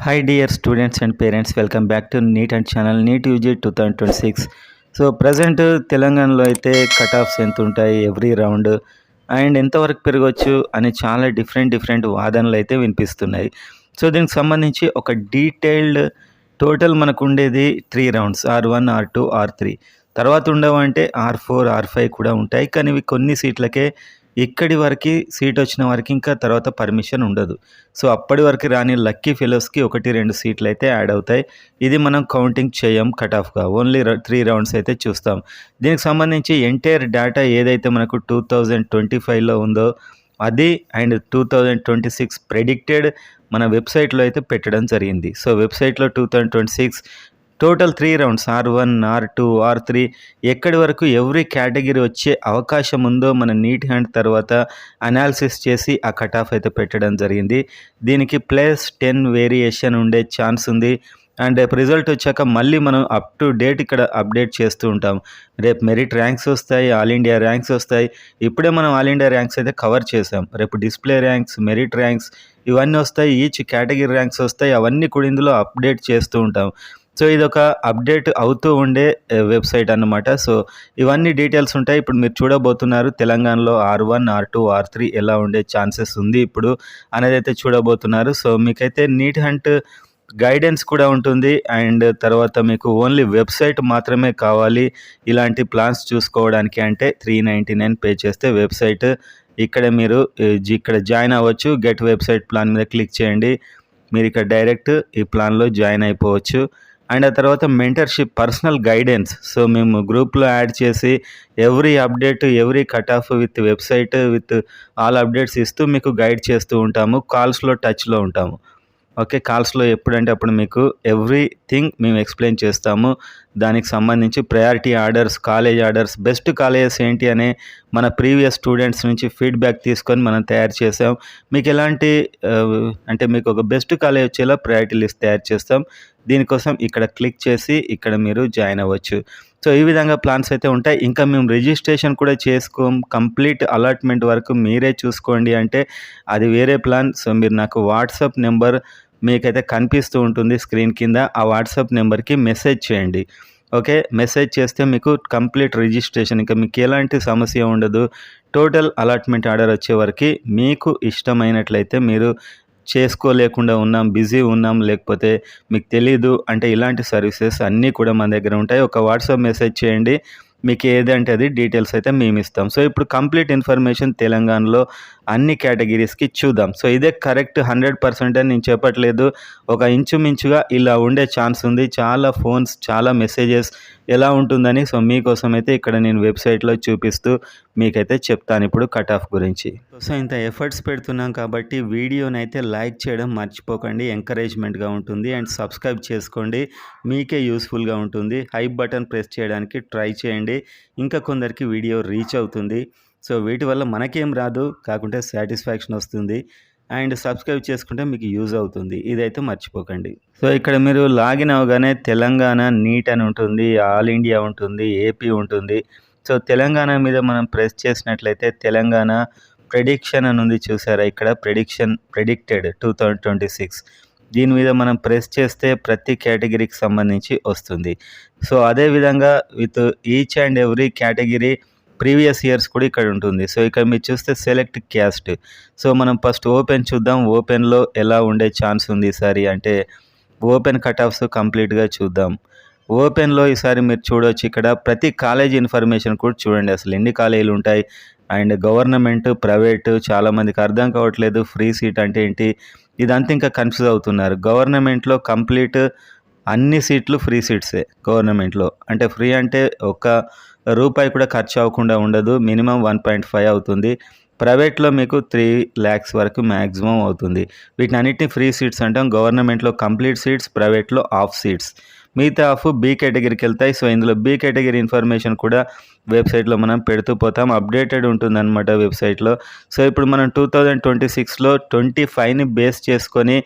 Hi dear students and parents, welcome back to NEET and channel NEET UG 2026. So present తెలంగాణలో అయితే cut offs ఎంత ఉంటాయి every round and ఎంతవరకు పెరగవచ్చు అని చాలా డిఫరెంట్ వాదనలు అయితే వినిపిస్తున్నాయి. సో దీనికి సంబంధించి ఒక డీటెయిల్డ్ టోటల్ మనకు ఉండేది 3 రౌండ్స్ R1, R2, R3. తర్వాత ఉండవంటే R4, R5 కూడా ఉంటాయి. కానీ ఇవి కొన్ని సీట్లకే ఇక్కడి వరకు సీట్ వచ్చిన వారికి ఇంకా తర్వాత పర్మిషన్ ఉండదు. సో అప్పటి వరకు రాని లక్కీ ఫెలోస్‌కి 1, 2 సీట్లు అయితే యాడ్ అవుతాయి. ఇది మనం కౌంటింగ్ చేయం కట్ ఆఫ్‌గా. ఓన్లీ 3 రౌండ్స్ అయితే చూస్తాం. దీనికి సంబంధించి ఎంటైర్ డేటా ఏదైతే మనకు 2025లో ఉందో అది అండ్ 2026 ప్రెడిక్టెడ్ మన వెబ్‌సైట్‌లో అయితే పెట్టడం జరిగింది. సో వెబ్‌సైట్‌లో 2026 total 3 rounds R1, R2, R3 ఎక్కడి వరకు ఎవ్రీ కేటగిరీ వచ్చే అవకాశం ఉందో మన నీట్ హ్యాండ్ తర్వాత అనాలిసిస్ చేసి ఆ కట్ ఆఫ్ అయితే పెట్టడం జరిగింది. దీనికి +10 వేరియేషన్ ఉండే ఛాన్స్ ఉంది. అండ్ రేపు రిజల్ట్ వచ్చాక మళ్ళీ మనం అప్ టు డేట్ ఇక్కడ అప్డేట్ చేస్తూ ఉంటాం. రేపు మెరిట్ ర్యాంక్స్ వస్తాయి, ఆల్ ఇండియా ర్యాంక్స్ వస్తాయి. ఇప్పుడే మనం ఆల్ ఇండియా ర్యాంక్స్ అయితే కవర్ చేసాం. రేపు డిస్ప్లే ర్యాంక్స్, మెరిట్ ర్యాంక్స్ ఇవన్నీ వస్తాయి. ఈచ్ కేటగిరీ ర్యాంక్స్ వస్తాయి. అవన్నీ కూడా ఇందులో అప్డేట్ చేస్తూ ఉంటాం. సో ఇదొక అప్డేట్ అవుతూ ఉండే వెబ్సైట్ అన్నమాట. సో ఇవన్నీ డీటెయిల్స్ ఉంటాయి. ఇప్పుడు మీరు చూడబోతున్నారు తెలంగాణలో R1, R2, R3 ఎలా ఉండే ఛాన్సెస్ ఉంది ఇప్పుడు అనేది అయితే చూడబోతున్నారు. సో మీకైతే నీట్ హంట్ గైడెన్స్ కూడా ఉంటుంది. అండ్ తర్వాత మీకు ఓన్లీ వెబ్సైట్ మాత్రమే కావాలి ఇలాంటి ప్లాన్స్ చూసుకోవడానికి అంటే 399 పే చేస్తే వెబ్సైట్ ఇక్కడ మీరు ఇక్కడ జాయిన్ అవ్వచ్చు. గెట్ వెబ్సైట్ ప్లాన్ మీద క్లిక్ చేయండి. మీరు ఇక్కడ డైరెక్ట్ ఈ ప్లాన్లో జాయిన్ అయిపోవచ్చు. అండ్ ఆ తర్వాత మెంటర్షిప్, పర్సనల్ గైడెన్స్. సో మేము గ్రూప్లో యాడ్ చేసి every update, every cut off with website with all updates ఇస్తూ మీకు గైడ్ చేస్తూ ఉంటాము. కాల్స్లో టచ్లో ఉంటాము. ఓకే, కాల్స్లో ఎప్పుడంటే అప్పుడు మీకు ఎవ్రీథింగ్ మేము ఎక్స్ప్లెయిన్ చేస్తాము. దానికి సంబంధించి priority orders, college orders, best colleges ఏంటి అనే మన ప్రీవియస్ స్టూడెంట్స్ నుంచి ఫీడ్బ్యాక్ తీసుకొని మనం తయారు చేసాం. మీకు ఎలాంటి అంటే మీకు ఒక బెస్ట్ కాలేజ్ వచ్చేలా ప్రయారిటీ లిస్ట్ తయారు చేస్తాం. దీనికోసం ఇక్కడ క్లిక్ చేసి ఇక్కడ మీరు జాయిన్ అవ్వచ్చు. సో ఈ విధంగా ప్లాన్స్ అయితే ఉంటాయి. ఇంకా మేము రిజిస్ట్రేషన్ కూడా చేసుకోం. కంప్లీట్ అలాట్మెంట్ వరకు మీరే చూసుకోండి అంటే అది వేరే ప్లాన్. సో మీరు నాకు వాట్సాప్ నెంబర్ మీకైతే కనిపిస్తూ ఉంటుంది స్క్రీన్ కింద. ఆ వాట్సాప్ నెంబర్కి మెసేజ్ చేయండి. ఓకే, మెసేజ్ చేస్తే మీకు కంప్లీట్ రిజిస్ట్రేషన్, ఇంకా మీకు ఎలాంటి సమస్య ఉండదు. టోటల్ అలాట్మెంట్ ఆర్డర్ వచ్చే వరకు మీకు ఇష్టమైనట్లయితే మీరు చేసుకోలేకుండా ఉన్నాం, బిజీ ఉన్నాం, లేకపోతే మీకు తెలీదు అంటే ఇలాంటి సర్వీసెస్ అన్నీ కూడా మన దగ్గర ఉంటాయి. ఒక వాట్సాప్ మెసేజ్ చేయండి. మీకు ఏదంటే అది డీటెయిల్స్ అయితే మేము ఇస్తాం. సో ఇప్పుడు కంప్లీట్ ఇన్ఫర్మేషన్ తెలంగాణలో అన్ని కేటగిరీస్కి చూద్దాం. సో ఇదే కరెక్ట్ 100% అని నేను చెప్పట్లేదు. ఒక ఇంచుమించుగా ఇలా ఉండే ఛాన్స్ ఉంది. చాలా ఫోన్స్, చాలా మెసేజెస్ ఎలా ఉంటుందని. సో మీకోసం అయితే ఇక్కడ నేను వెబ్సైట్లో చూపిస్తూ మీకైతే చెప్తాను ఇప్పుడు కట్ ఆఫ్ గురించి. సో ఇంత ఎఫర్ట్స్ పెడుతున్నాం కాబట్టి వీడియోని అయితే లైక్ చేయడం మర్చిపోకండి. ఎంకరేజ్మెంట్గా ఉంటుంది. అండ్ సబ్స్క్రైబ్ చేసుకోండి, మీకే యూస్ఫుల్గా ఉంటుంది. హైప్ బటన్ ప్రెస్ చేయడానికి ట్రై చేయండి. ఇంకా కొందరికి వీడియో రీచ్ అవుతుంది. సో వీటి వల్ల మనకేం రాదు, కాకుంటే సాటిస్ఫాక్షన్ వస్తుంది. అండ్ సబ్స్క్రైబ్ చేసుకుంటే మీకు యూజ్ అవుతుంది. ఇదైతే మర్చిపోకండి. సో ఇక్కడ మీరు లాగిన్ అవగానే తెలంగాణ నీట్ అని ఉంటుంది, ఆల్ ఇండియా ఉంటుంది, ఏపీ ఉంటుంది. సో తెలంగాణ మీద మనం ప్రెస్ చేసినట్లయితే తెలంగాణ ప్రెడిక్షన్ అని ఉంది చూసారా, ఇక్కడ ప్రెడిక్టెడ్ 2026. దీని మీద మనం ప్రెస్ చేస్తే ప్రతి కేటగిరీకి సంబంధించి వస్తుంది. సో అదేవిధంగా with each and every category previous years కూడా ఇక్కడ ఉంటుంది. సో ఇక్కడ మీరు చూస్తే సెలెక్ట్ క్యాస్ట్. సో మనం ఫస్ట్ ఓపెన్ చూద్దాం. ఓపెన్లో ఎలా ఉండే ఛాన్స్ ఉంది ఈసారి అంటే ఓపెన్ కట్ ఆఫ్స్ కంప్లీట్గా చూద్దాం. ఓపెన్లో ఈసారి మీరు చూడవచ్చు ఇక్కడ ప్రతి కాలేజ్ ఇన్ఫర్మేషన్ కూడా చూడండి. అసలు ఎన్ని కాలేజీలు ఉంటాయి అండ్ గవర్నమెంట్, ప్రైవేటు చాలామందికి అర్థం కావట్లేదు. ఫ్రీ సీట్ అంటే ఏంటి ఇదంతా ఇంకా కన్ఫ్యూజ్ అవుతున్నారు. గవర్నమెంట్లో కంప్లీట్ అన్ని సీట్లు ఫ్రీ సీట్సే గవర్నమెంట్లో. అంటే ఫ్రీ అంటే ఒక్క రూపాయి కూడా ఖర్చు అవ్వకుండా ఉండదు. మినిమం 1.5 అవుతుంది. ప్రైవేట్లో మీకు 3 lakhs వరకు మ్యాక్సిమం అవుతుంది. వీటిని అన్నిటిని ఫ్రీ సీట్స్ అంటాం. గవర్నమెంట్లో కంప్లీట్ సీట్స్, ప్రైవేట్లో హాఫ్ సీట్స్. మిగతా హాఫ్ బి కేటగిరీకి వెళ్తాయి. సో ఇందులో బి కేటగిరీ ఇన్ఫర్మేషన్ కూడా వెబ్సైట్లో మనం పెడుతూ పోతాం. అప్డేటెడ్ ఉంటుందన్నమాట వెబ్సైట్లో. సో ఇప్పుడు మనం 2026లో 25ని బేస్ చేసుకొని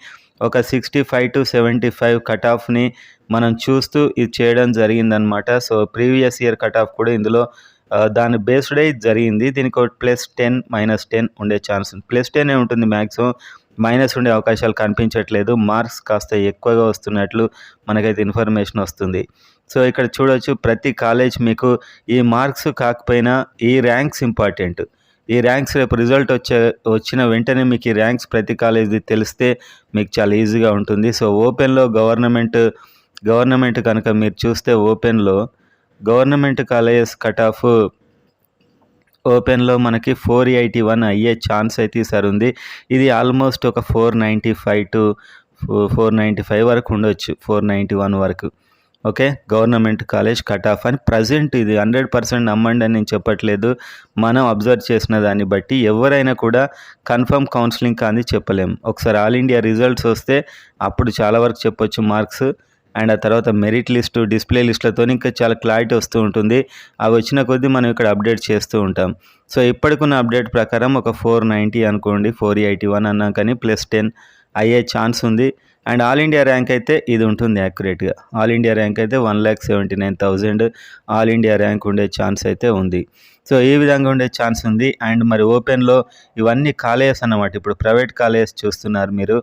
ఒక 65 to 75 కట్ ఆఫ్ని మనం చూస్తూ ఇది చేయడం జరిగిందనమాట. So previous year cut off కూడా ఇందులో దాని బేస్డ్ జరిగింది. దీనికి ఒక +10, -10 ఉండే ఛాన్స్ ఉంది. +10 ఉంటుంది మ్యాక్సిమం. మైనస్ ఉండే అవకాశాలు కనిపించట్లేదు. మార్క్స్ కాస్త ఎక్కువగా వస్తున్నట్లు మనకైతే ఇన్ఫర్మేషన్ వస్తుంది. సో ఇక్కడ చూడొచ్చు ప్రతి కాలేజ్ మీకు ఈ మార్క్స్ కాకపోయినా ఈ ర్యాంక్స్ ఇంపార్టెంట్. ఈ ర్యాంక్స్ రేపు రిజల్ట్ వచ్చిన వెంటనే మీకు ఈ ర్యాంక్స్ ప్రతి కాలేజ్ది తెలిస్తే మీకు చాలా ఈజీగా ఉంటుంది. సో ఓపెన్లో గవర్నమెంట్ కనుక మీరు చూస్తే ఓపెన్లో గవర్నమెంట్ కాలేజెస్ కట్ ఆఫ్ ఓపెన్లో మనకి 481 అయ్యే ఛాన్స్ అయితే ఈసారి ఉంది. ఇది ఆల్మోస్ట్ ఒక 495 టు 495 వరకు ఉండొచ్చు, 491 వరకు. Okay, government college cut off అని ప్రజెంట్ ఇది 100% నమ్మండి అని నేను చెప్పట్లేదు. మనం అబ్జర్వ్ చేసిన దాన్ని బట్టి ఎవరైనా కూడా కన్ఫర్మ్ కౌన్సిలింగ్ కానీ చెప్పలేము. ఒకసారి ఆల్ ఇండియా రిజల్ట్స్ వస్తే అప్పుడు చాలా వరకు చెప్పొచ్చు మార్క్స్. అండ్ ఆ తర్వాత మెరిట్ లిస్టు, డిస్ప్లే లిస్టులతో ఇంకా చాలా క్లారిటీ వస్తూ ఉంటుంది. అవి వచ్చిన కొద్దీ మనం ఇక్కడ అప్డేట్ చేస్తూ ఉంటాం. సో ఇప్పటికున్న అప్డేట్ ప్రకారం ఒక 490 అనుకోండి, 481 అన్నా కానీ +10 అయ్యే ఛాన్స్ ఉంది. అండ్ ఆల్ ఇండియా ర్యాంక్ అయితే ఇది ఉంటుంది యాక్యురేట్గా. ఆల్ ఇండియా ర్యాంక్ అయితే 1,79,000 ఆల్ ఇండియా ర్యాంక్ ఉండే ఛాన్స్ అయితే ఉంది. సో ఈ విధంగా ఉండే ఛాన్స్ ఉంది. అండ్ మరి ఓపెన్లో ఇవన్నీ కాలేజెస్ అన్నమాట. ఇప్పుడు ప్రైవేట్ కాలేజెస్ చూస్తున్నారు మీరు.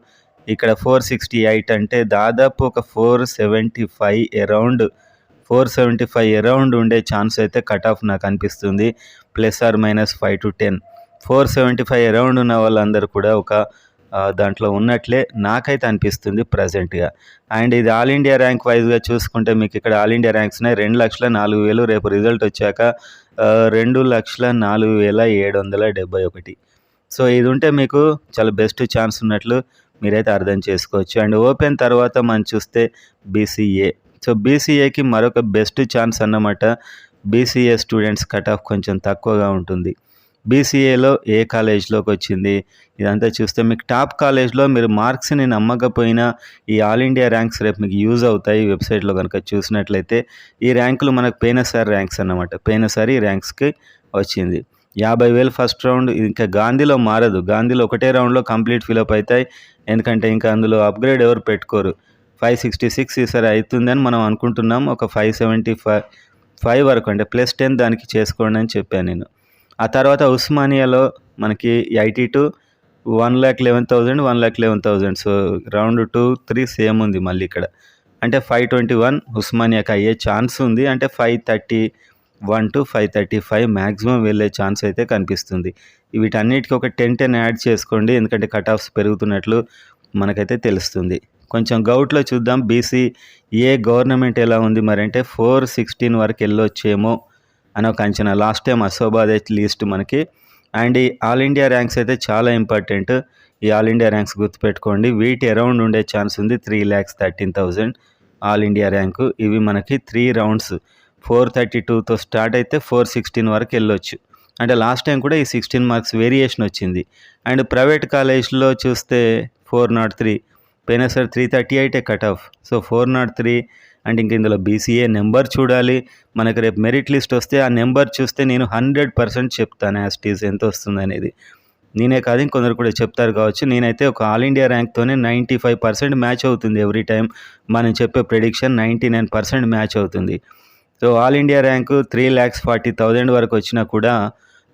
ఇక్కడ 468 అంటే దాదాపు ఒక 475 అరౌండ్ ఉండే ఛాన్స్ అయితే కట్ ఆఫ్ నాకు అనిపిస్తుంది. ±5 to 10 475 అరౌండ్ ఉన్న వాళ్ళందరూ కూడా ఒక దాంట్లో ఉన్నట్లే నాకైతే అనిపిస్తుంది ప్రజెంట్గా. అండ్ ఇది ఆల్ ఇండియా ర్యాంక్ వైజ్గా చూసుకుంటే మీకు ఇక్కడ ఆల్ ఇండియా ర్యాంక్స్ ఉన్నాయి. 2,04,000 రేపు రిజల్ట్ వచ్చాక 2,04,771. సో ఇది ఉంటే మీకు చాలా బెస్ట్ ఛాన్స్ ఉన్నట్లు మీరైతే అర్థం చేసుకోవచ్చు. అండ్ ఓపెన్ తర్వాత మనం చూస్తే బీసీఏ. సో బీసీఏకి మరొక బెస్ట్ ఛాన్స్ అన్నమాట. బీసీఏ స్టూడెంట్స్ కట్ ఆఫ్ కొంచెం తక్కువగా ఉంటుంది. బీసీఏలో ఏ కాలేజ్లోకి వచ్చింది ఇదంతా చూస్తే మీకు టాప్ కాలేజ్లో మీరు మార్క్స్ని నమ్మకపోయినా ఈ ఆల్ ఇండియా ర్యాంక్స్ రేపు మీకు యూజ్ అవుతాయి. వెబ్సైట్లో కనుక చూసినట్లయితే ఈ ర్యాంకులు మనకు పోయినసారి ర్యాంక్స్ అన్నమాట. పోయినసారి ఈ ర్యాంక్స్కి వచ్చింది 50,000 ఫస్ట్ రౌండ్. ఇంకా గాంధీలో మారదు. గాంధీలో ఒకటే రౌండ్లో కంప్లీట్ ఫిలప్ అవుతాయి. ఎందుకంటే ఇంకా అందులో అప్గ్రేడ్ ఎవరు పెట్టుకోరు. 566 ఈసారి అవుతుందని మనం అనుకుంటున్నాం. ఒక 575 వరకు అంటే +10 దానికి చేసుకోండి అని చెప్పాను నేను. ఆ తర్వాత ఉస్మానియాలో మనకి 82 1,11,000 1,11,000. సో రౌండ్ 2, 3 సేమ్ ఉంది మళ్ళీ ఇక్కడ. అంటే 521 ఉస్మానియాకి అయ్యే ఛాన్స్ ఉంది. అంటే 531 to 535 మ్యాక్సిమం వెళ్ళే ఛాన్స్ అయితే కనిపిస్తుంది. వీటన్నిటికీ ఒక 10 యాడ్ చేసుకోండి, ఎందుకంటే కట్ ఆఫ్స్ పెరుగుతున్నట్లు మనకైతే తెలుస్తుంది. కొంచెం గౌట్లో చూద్దాం. బీసీఏ గవర్నమెంట్ ఎలా ఉంది మరి అంటే 416 వరకు వెళ్ళొచ్చేమో అని ఒక అంచనా. లాస్ట్ టైం అసోబాద్ లీస్ట్ మనకి. అండ్ ఈ ఆల్ ఇండియా ర్యాంక్స్ అయితే చాలా ఇంపార్టెంట్. ఈ ఆల్ ఇండియా ర్యాంక్స్ గుర్తుపెట్టుకోండి. వీటి అరౌండ్ ఉండే ఛాన్స్ ఉంది. 3,13,000 ఆల్ ఇండియా ర్యాంకు. ఇవి మనకి 3 రౌండ్స్ 432తో స్టార్ట్ అయితే 416 వరకు వెళ్ళొచ్చు. అంటే లాస్ట్ టైం కూడా ఈ 16 మార్క్స్ వేరియేషన్ వచ్చింది. అండ్ ప్రైవేట్ కాలేజ్లో చూస్తే 403, పోయినసారి 338 కట్ ఆఫ్. సో 403 అండ్ ఇంక ఇందులో బీసీఏ నెంబర్ చూడాలి. మనకు రేపు మెరిట్ లిస్ట్ వస్తే ఆ నెంబర్ చూస్తే నేను 100% చెప్తాను యాస్టీస్ ఎంత వస్తుంది అనేది. నేనే కాదు ఇంకొందరు కూడా చెప్తారు కావచ్చు. నేనైతే ఒక ఆల్ ఇండియా ర్యాంక్తోనే 95% మ్యాచ్ అవుతుంది. ఎవ్రీ టైం మనం చెప్పే ప్రెడిక్షన్ 99% మ్యాచ్ అవుతుంది. సో ఆల్ ఇండియా ర్యాంకు 3,40,000 వరకు వచ్చినా కూడా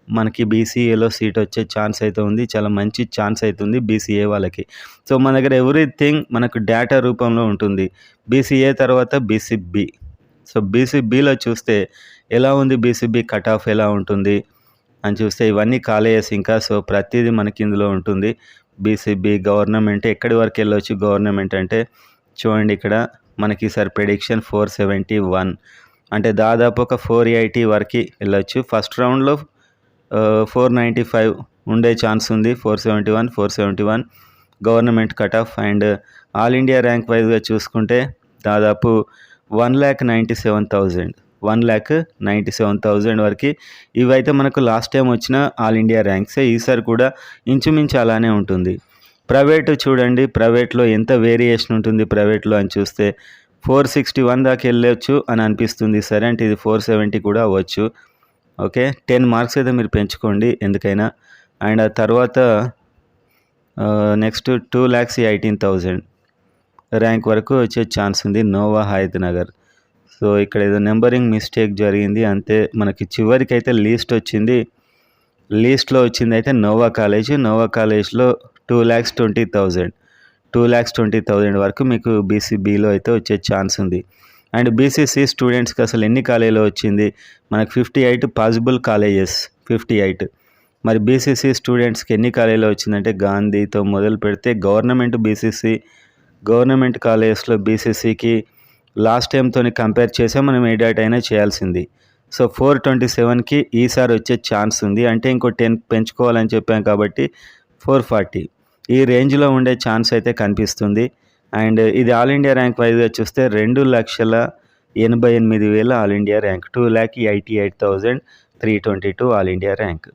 మనకి బీసీఏలో సీట్ వచ్చే ఛాన్స్ అయితే ఉంది. చాలా మంచి ఛాన్స్ అవుతుంది బీసీఏ వాళ్ళకి. సో మన దగ్గర ఎవ్రీథింగ్ మనకు డేటా రూపంలో ఉంటుంది. బీసీఏ తర్వాత బీసీబీ. సో బీసీబీలో చూస్తే ఎలా ఉంది, బీసీబీ కట్ ఆఫ్ ఎలా ఉంటుంది అని చూస్తే ఇవన్నీ కాలేజెస్ ఇంకా. సో ప్రతిదీ మనకి ఇందులో ఉంటుంది. బీసీబీ గవర్నమెంట్ ఎక్కడి వరకు వెళ్ళొచ్చు గవర్నమెంట్ అంటే చూడండి ఇక్కడ మనకి ఈసారి ప్రెడిక్షన్ 471 అంటే దాదాపు ఒక 480 వరకు వెళ్ళొచ్చు. ఫస్ట్ రౌండ్లో 495 ఉండే ఛాన్స్ ఉంది. 471 government cut off. And all India rank వైజ్గా చూసుకుంటే దాదాపు 1,97,000 వరకు. ఇవైతే మనకు లాస్ట్ టైం వచ్చిన ఆల్ ఇండియా ర్యాంక్సే. ఈసారి కూడా ఇంచుమించు అలానే ఉంటుంది. ప్రైవేటు చూడండి, ప్రైవేట్లో ఎంత వేరియేషన్ ఉంటుంది ప్రైవేట్లో అని చూస్తే 461 దాకా వెళ్ళొచ్చు అని అనిపిస్తుంది. సరే అంటే ఇది 470 కూడా అవ్వచ్చు. ఓకే, 10 మార్క్స్ అయితే మీరు పెంచుకోండి ఎందుకైనా. అండ్ ఆ తర్వాత నెక్స్ట్ 2,18,000 ర్యాంక్ వరకు వచ్చే ఛాన్స్ ఉంది. నోవా హయత్ నగర్. సో ఇక్కడ ఏదో నెంబరింగ్ మిస్టేక్ జరిగింది అంతే. మనకి చివరికి అయితే లీస్ట్లో వచ్చింది అయితే నోవా కాలేజ్. నోవా కాలేజ్లో 2,20,000 2,20,000 వరకు మీకు బీసీబీలో అయితే వచ్చే ఛాన్స్ ఉంది. అండ్ బీసీసీ స్టూడెంట్స్కి అసలు ఎన్ని కాలేజీలో వచ్చింది, మనకు 58 పాసిబుల్ కాలేజెస్, 58. మరి బీసీసీ స్టూడెంట్స్కి ఎన్ని కాలేజీలో వచ్చిందంటే గాంధీతో మొదలు పెడితే గవర్నమెంట్ కాలేజెస్లో బీసీసీకి లాస్ట్ టైంతో కంపేర్ చేసే మనం ఏ డేటా అయినా చేయాల్సింది. సో 427కి ఈసారి వచ్చే ఛాన్స్ ఉంది. అంటే ఇంకో 10 పెంచుకోవాలని చెప్పాం కాబట్టి 440 ఈ రేంజ్లో ఉండే ఛాన్స్ అయితే కనిపిస్తుంది. అండ్ ఇది ఆల్ ఇండియా ర్యాంక్ వైజ్గా చూస్తే 2,88,000 all India rank, 2,88,322 all India rank.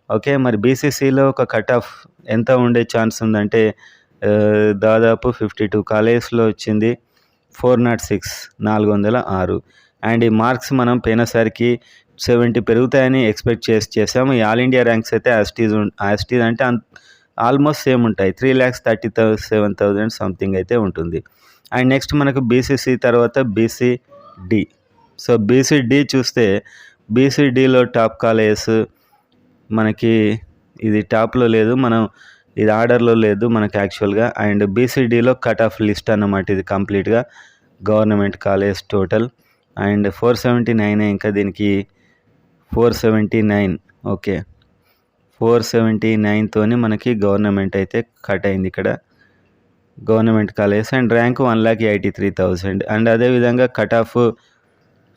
Okay, మరి బీసీసీలో ఒక కట్ ఆఫ్ ఎంత ఉండే ఛాన్స్ ఉందంటే దాదాపు 52 కాలేజెస్లో వచ్చింది 406, 406. అండ్ ఈ మార్క్స్ మనం పోయినసారికి 70 పెరుగుతాయని ఎక్స్పెక్ట్ చేసాము. ఈ ఆల్ ఇండియా ర్యాంక్స్ అయితే యాస్టీజ్ అంటే ఆల్మోస్ట్ సేమ్ ఉంటాయి, 3,37,000 సంథింగ్ అయితే ఉంటుంది. అండ్ నెక్స్ట్ మనకు బీసీసీ తర్వాత బీసీడి. సో బీసీడి చూస్తే బీసీడీలో టాప్ కాలేజెస్ మనకి ఇది టాప్లో లేదు, మనం ఇది ఆర్డర్లో లేదు మనకి యాక్చువల్గా. అండ్ బీసీడీలో కట్ ఆఫ్ లిస్ట్ అన్నమాట ఇది కంప్లీట్గా, గవర్నమెంట్ కాలేజ్ టోటల్. అండ్ 479 ఇంకా దీనికి 479. ఓకే, 479తోని మనకి గవర్నమెంట్ అయితే కట్ అయింది ఇక్కడ, government college. And rank 1,83,000. And అదేవిధంగా కట్ ఆఫ్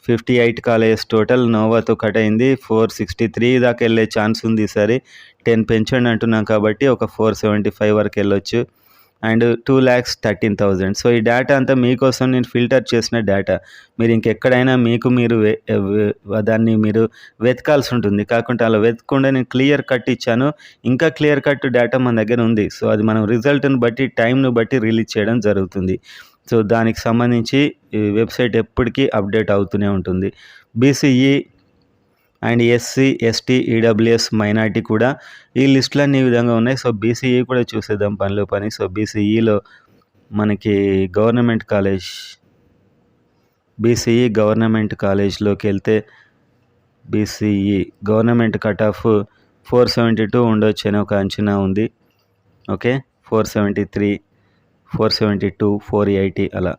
58 కాలేజెస్ టోటల్ నోవాతో కట్ అయింది, 463 దాకా వెళ్ళే ఛాన్స్ ఉంది. ఈసారి 10 పెంచండి అంటున్నాం కాబట్టి ఒక 475 వరకు వెళ్ళొచ్చు. అండ్ 2,13,000. సో ఈ డేటా అంతా మీకోసం నేను ఫిల్టర్ చేసిన డేటా, మీరు ఇంకెక్కడైనా మీరు దాన్ని మీరు వెతకాల్సి ఉంటుంది. కాకుండా అలా వెతకకుండా నేను క్లియర్ కట్ ఇచ్చాను, ఇంకా క్లియర్ కట్ డేటా మన దగ్గర ఉంది. సో అది మనం రిజల్ట్ని బట్టి టైంను బట్టి రిలీజ్ చేయడం జరుగుతుంది. సో దానికి సంబంధించి ఈ వెబ్సైట్ ఎప్పటికీ అప్డేట్ అవుతూనే ఉంటుంది. BCE and SC, ST, EWS, minority కూడా ఈ లిస్టులన్నీ ఈ విధంగా ఉన్నాయి. సో బీసీఈ కూడా చూసేద్దాం పనిలో పని. సో బీసీఈలో మనకి గవర్నమెంట్ కాలేజ్, బీసీఈ గవర్నమెంట్ కాలేజ్లోకి వెళ్తే బీసీఈ గవర్నమెంట్ కట్ ఆఫ్ 472 ఉండొచ్చు అని ఒక అంచనా ఉంది. ఓకే, 473, 472, 480 అలా.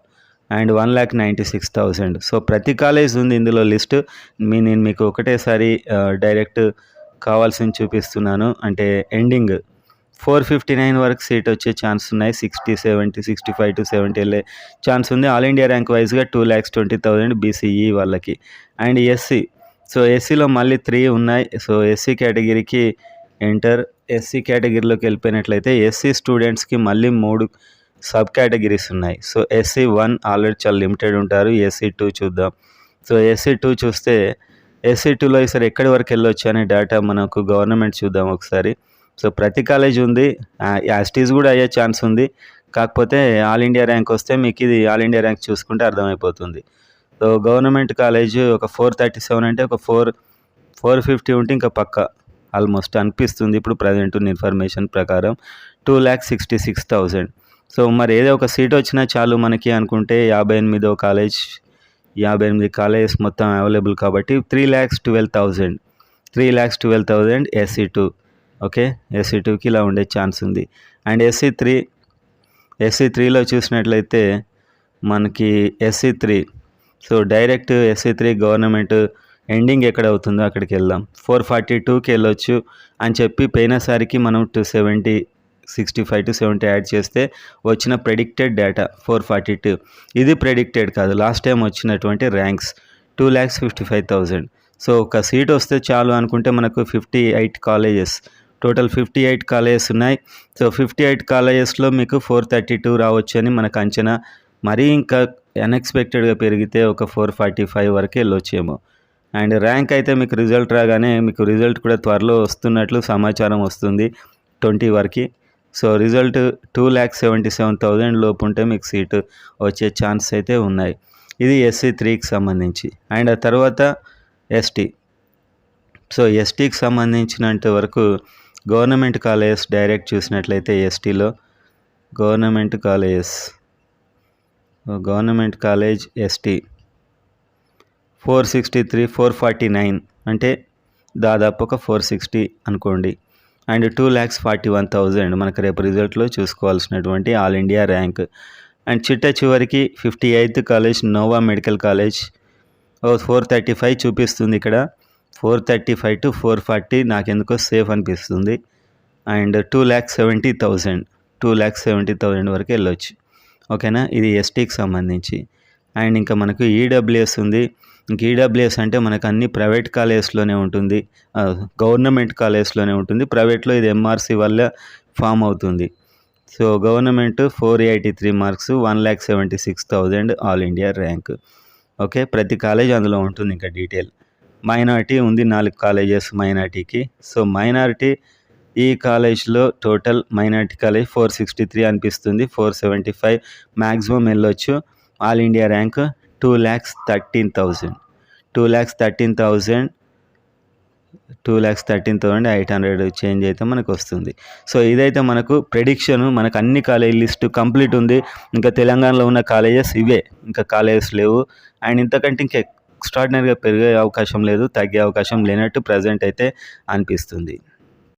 అండ్ 1,96,000. సో ప్రతి కాలేజ్ ఉంది ఇందులో లిస్ట్. నేను మీకు ఒకటేసారి డైరెక్ట్ కావాల్సింది చూపిస్తున్నాను. అంటే ఎండింగ్ 459 వరకు సీట్ వచ్చే ఛాన్స్ ఉన్నాయి, 60, 70, 65 to 70 వెళ్ళే ఛాన్స్ ఉంది. ఆల్ ఇండియా ర్యాంక్ వైజ్గా 2,20,000 బీసీఈ వాళ్ళకి. అండ్ ఎస్సీ, సో ఎస్సీలో మళ్ళీ 3 ఉన్నాయి. సో ఎస్సీ కేటగిరీకి ఎస్సీ కేటగిరీలోకి వెళ్ళిపోయినట్లయితే ఎస్సీ స్టూడెంట్స్కి మళ్ళీ 3 సబ్ కేటగిరీస్ ఉన్నాయి. సో SC1 ఆల్రెడీ చాలా లిమిటెడ్ ఉంటారు. SC2 చూద్దాం. సో SC2 చూస్తే SC2లో ఈసారి ఎక్కడి వరకు వెళ్ళొచ్చు అనే డేటా మనకు గవర్నమెంట్ చూద్దాం ఒకసారి. సో ప్రతి కాలేజ్ ఉంది, యాస్టీస్ కూడా అయ్యే ఛాన్స్ ఉంది. కాకపోతే ఆల్ ఇండియా ర్యాంక్ వస్తే మీకు ఇది ఆల్ ఇండియా ర్యాంక్ చూసుకుంటే అర్థమైపోతుంది. సో గవర్నమెంట్ కాలేజ్ ఒక 437 అంటే ఒక 450 ఉంటే ఇంకా పక్క ఆల్మోస్ట్ అనిపిస్తుంది ఇప్పుడు ప్రజెంట్ ఉన్న ఇన్ఫర్మేషన్ ప్రకారం. 2,66,000. సో మరి ఏదో ఒక సీట్ వచ్చినా చాలు మనకి అనుకుంటే 58వ కాలేజ్, 58 కాలేజెస్ మొత్తం అవైలబుల్ కాబట్టి 3,12,000 SC2. ఓకే, SC2కి ఇలా ఉండే ఛాన్స్ ఉంది. అండ్ SC3లో చూసినట్లయితే మనకి SC3, so direct SC3 government ending ఎక్కడ అవుతుందో అక్కడికి వెళ్దాం. 442కి వెళ్ళొచ్చు అని చెప్పి పోయినసారికి మనం 65 to 70 యాడ్ చేస్తే వచ్చిన ప్రెడిక్టెడ్ డేటా 442. ఇది ప్రెడిక్టెడ్ కాదు, లాస్ట్ టైం వచ్చినటువంటి ర్యాంక్స్ 2,55,000. సో ఒక సీట్ వస్తే చాలు అనుకుంటే మనకు 58 కాలేజెస్, టోటల్ 58 కాలేజెస్ ఉన్నాయి. సో 58 కాలేజెస్లో మీకు 432 రావచ్చు అని మనకు అంచనా. మరీ ఇంకా అన్ఎక్స్పెక్టెడ్గా పెరిగితే ఒక 445 వరకు వెళ్ళొచ్చేమో. అండ్ ర్యాంక్ అయితే మీకు రిజల్ట్ రాగానే, మీకు రిజల్ట్ కూడా త్వరలో వస్తున్నట్లు సమాచారం వస్తుంది 20 వరకు. సో రిజల్ట్ 2,77,000 లోపు ఉంటే మీకు సీటు వచ్చే ఛాన్స్ అయితే ఉన్నాయి. ఇది SC3కి సంబంధించి. అండ్ ఆ తర్వాత ST. సో STకి సంబంధించినంత వరకు గవర్నమెంట్ కాలేజెస్ డైరెక్ట్ చూసినట్లయితే STలో గవర్నమెంట్ కాలేజ్ ST 463, 449 అంటే దాదాపు ఒక 460 అనుకోండి. అండ్ 2,41,000 మనకు రేపు రిజల్ట్లో చూసుకోవాల్సినటువంటి ఆల్ ఇండియా ర్యాంక్. అండ్ చిట్ట చివరికి 58th college Noah medical college 435 చూపిస్తుంది ఇక్కడ. 435 to 440 నాకెందుకో సేఫ్ అనిపిస్తుంది. అండ్ 2,70,000 వరకు వెళ్ళొచ్చు. ఓకేనా, ఇది ఎస్టీకి సంబంధించి. అండ్ ఇంకా మనకు ఈడబ్ల్యూఎస్ ఉంది. ఇంక ఈడబ్ల్యూఎస్ అంటే మనకు అన్ని ప్రైవేట్ కాలేజెస్లోనే ఉంటుంది, గవర్నమెంట్ కాలేజెస్లోనే ఉంటుంది. ప్రైవేట్లో ఇది ఎంఆర్సి వల్ల ఫామ్ అవుతుంది. So government 483 marks, 1,76,000 all India rank. Okay, ప్రతి కాలేజ్ అందులో ఉంటుంది. ఇంకా డీటెయిల్ మైనారిటీ ఉంది, 4 కాలేజెస్ మైనారిటీకి. సో మైనారిటీ ఈ కాలేజ్లో టోటల్ మైనారిటీ కాలేజ్ 463 అనిపిస్తుంది, 475 మ్యాక్సిమం వెళ్ళొచ్చు. ఆల్ ఇండియా ర్యాంక్ 2,13,000, 2,13,800 చేంజ్ అయితే మనకు వస్తుంది. సో ఇదైతే మనకు ప్రెడిక్షన్. మనకు అన్ని కాలేజ్ లిస్టు కంప్లీట్ ఉంది. ఇంకా తెలంగాణలో ఉన్న కాలేజెస్ ఇవే, ఇంకా కాలేజెస్ లేవు. అండ్ ఇంతకంటే ఇంకా ఎక్స్ట్రాడినరీగా పెరిగే అవకాశం లేదు, తగ్గే అవకాశం లేనట్టు ప్రజెంట్ అయితే అనిపిస్తుంది.